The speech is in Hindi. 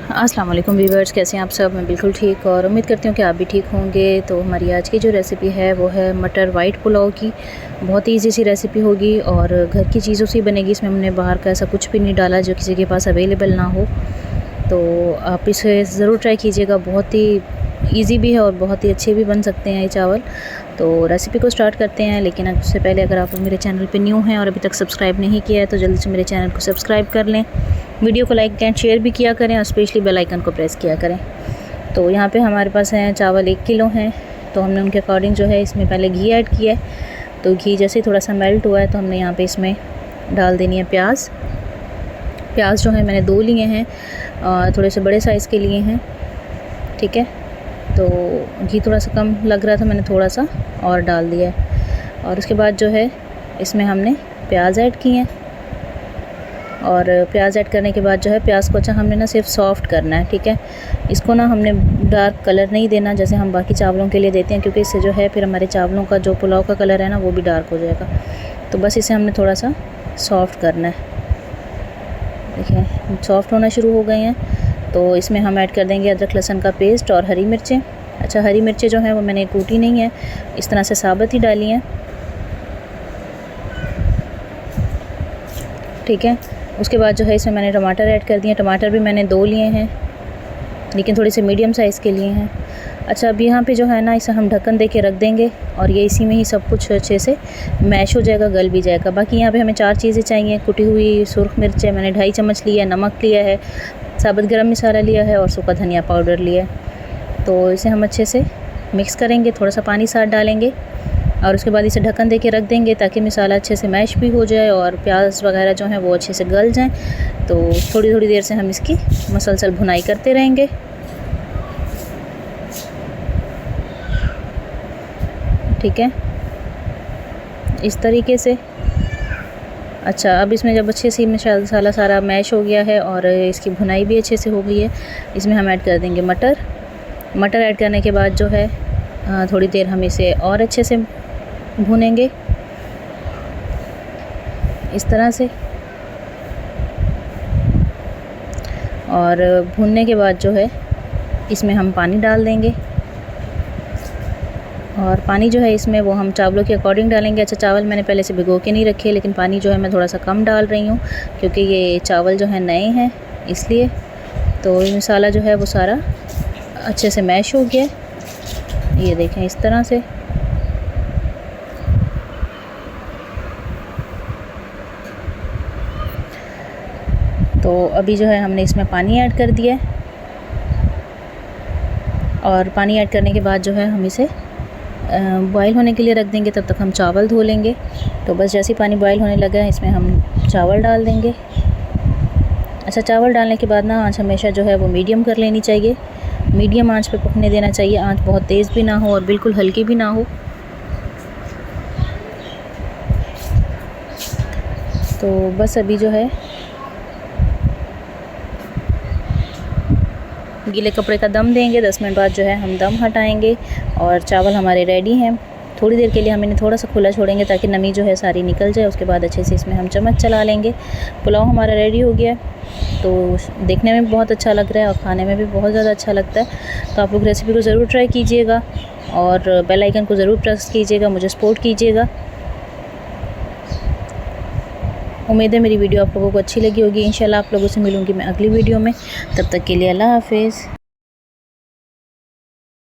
अस्सलाम वालेकुम व्यूअर्स, कैसे हैं आप सब। मैं बिल्कुल ठीक और उम्मीद करती हूँ कि आप भी ठीक होंगे। तो हमारी आज की जो रेसिपी है वो है मटर वाइट पुलाव की। बहुत ही ईजी सी रेसिपी होगी और घर की चीज़ों से बनेगी। इसमें हमने बाहर का ऐसा कुछ भी नहीं डाला जो किसी के पास अवेलेबल ना हो। तो आप इसे ज़रूर ट्राई कीजिएगा। बहुत ही ईजी भी है और बहुत ही अच्छे भी बन सकते हैं ये चावल। तो रेसिपी को स्टार्ट करते हैं, लेकिन उससे पहले अगर आप मेरे चैनल पे न्यू हैं और अभी तक सब्सक्राइब नहीं किया है तो जल्दी से मेरे चैनल को सब्सक्राइब कर लें। वीडियो को लाइक एंड शेयर भी किया करें और स्पेशली बेल आइकन को प्रेस किया करें। तो यहाँ पे हमारे पास हैं चावल 1 किलो हैं। तो हमने उनके अकॉर्डिंग जो है इसमें पहले घी ऐड किया है। तो घी जैसे ही थोड़ा सा मेल्ट हुआ है तो हमने यहाँ पे इसमें डाल देनी है प्याज। प्याज जो है मैंने 2 लिए हैं, थोड़े से बड़े साइज़ के लिए हैं, ठीक है। तो घी थोड़ा सा कम लग रहा था, मैंने थोड़ा सा और डाल दिया है। और उसके बाद जो है इसमें हमने प्याज ऐड किए हैं। और प्याज ऐड करने के बाद जो है प्याज को अच्छा हमने ना सिर्फ सॉफ्ट करना है, ठीक है। इसको ना हमने डार्क कलर नहीं देना जैसे हम बाकी चावलों के लिए देते हैं, क्योंकि इससे जो है फिर हमारे चावलों का जो पुलाव का कलर है ना वो भी डार्क हो जाएगा। तो बस इसे हमने थोड़ा सा सॉफ्ट करना है। देखिए सॉफ्ट होना शुरू हो गए हैं। तो इसमें हम ऐड कर देंगे अदरक लहसुन का पेस्ट और हरी मिर्चें। अच्छा, हरी मिर्चें जो हैं वो मैंने कूटी नहीं है, इस तरह से साबुत ही डाली हैं, ठीक है। उसके बाद जो है इसमें मैंने टमाटर ऐड कर दिए। टमाटर भी मैंने 2 लिए हैं, लेकिन थोड़े से मीडियम साइज़ के लिए हैं। अच्छा, अब यहाँ पे जो है ना इसे हम ढक्कन दे के रख देंगे और ये इसी में ही सब कुछ अच्छे से मैश हो जाएगा, गल भी जाएगा। बाकी यहाँ पे हमें 4 चीज़ें चाहिए। कुटी हुई सुरख मिर्च है, मैंने 2.5 चम्मच लिया है, नमक लिया है, साबुत गरम मसाला लिया है और सूखा धनिया पाउडर लिया है। तो इसे हम अच्छे से मिक्स करेंगे, थोड़ा सा पानी साथ डालेंगे और उसके बाद इसे ढक्कन दे के रख देंगे ताकि मसाला अच्छे से मैश भी हो जाए और प्याज वगैरह जो हैं वो अच्छे से गल जाएं। तो थोड़ी थोड़ी देर से हम इसकी मसलसल भुनाई करते रहेंगे, ठीक है, इस तरीके से। अच्छा, अब इसमें जब अच्छे से मसाला सारा मैश हो गया है और इसकी भुनाई भी अच्छे से हो गई है, इसमें हम ऐड कर देंगे मटर। मटर ऐड करने के बाद जो है थोड़ी देर हम इसे और अच्छे से भूनेंगे इस तरह से। और भूनने के बाद जो है इसमें हम पानी डाल देंगे और पानी जो है इसमें वो हम चावलों के अकॉर्डिंग डालेंगे। अच्छा, चावल मैंने पहले से भिगो के नहीं रखे, लेकिन पानी जो है मैं थोड़ा सा कम डाल रही हूँ क्योंकि ये चावल जो है नए हैं इसलिए। तो ये मसाला जो है वो सारा अच्छे से मैश हो गया, ये देखें इस तरह से। तो अभी जो है हमने इसमें पानी ऐड कर दिया है और पानी ऐड करने के बाद जो है हम इसे बॉईल होने के लिए रख देंगे। तब तक हम चावल धो लेंगे। तो बस जैसे ही पानी बॉईल होने लगा है इसमें हम चावल डाल देंगे। अच्छा, चावल डालने के बाद ना आँच हमेशा जो है वो मीडियम कर लेनी चाहिए, मीडियम आंच पे पकने देना चाहिए। आंच बहुत तेज़ भी ना हो और बिल्कुल हल्की भी ना हो। तो बस अभी जो है गीले कपड़े का दम देंगे। 10 मिनट बाद जो है हम दम हटाएंगे और चावल हमारे रेडी हैं। थोड़ी देर के लिए हम इन्हें थोड़ा सा खुला छोड़ेंगे ताकि नमी जो है सारी निकल जाए। उसके बाद अच्छे से इसमें हम चम्मच चला लेंगे। पुलाव हमारा रेडी हो गया है। तो देखने में बहुत अच्छा लग रहा है और खाने में भी बहुत ज़्यादा अच्छा लगता है। तो आप लोग रेसिपी को ज़रूर ट्राई कीजिएगा और बेल आइकन को ज़रूर प्रेस कीजिएगा, मुझे सपोर्ट कीजिएगा। उम्मीद है मेरी वीडियो आप लोगों को अच्छी लगी होगी। इंशाल्लाह आप लोगों से मिलूँगी मैं अगली वीडियो में। तब तक के लिए अल्लाह हाफिज़।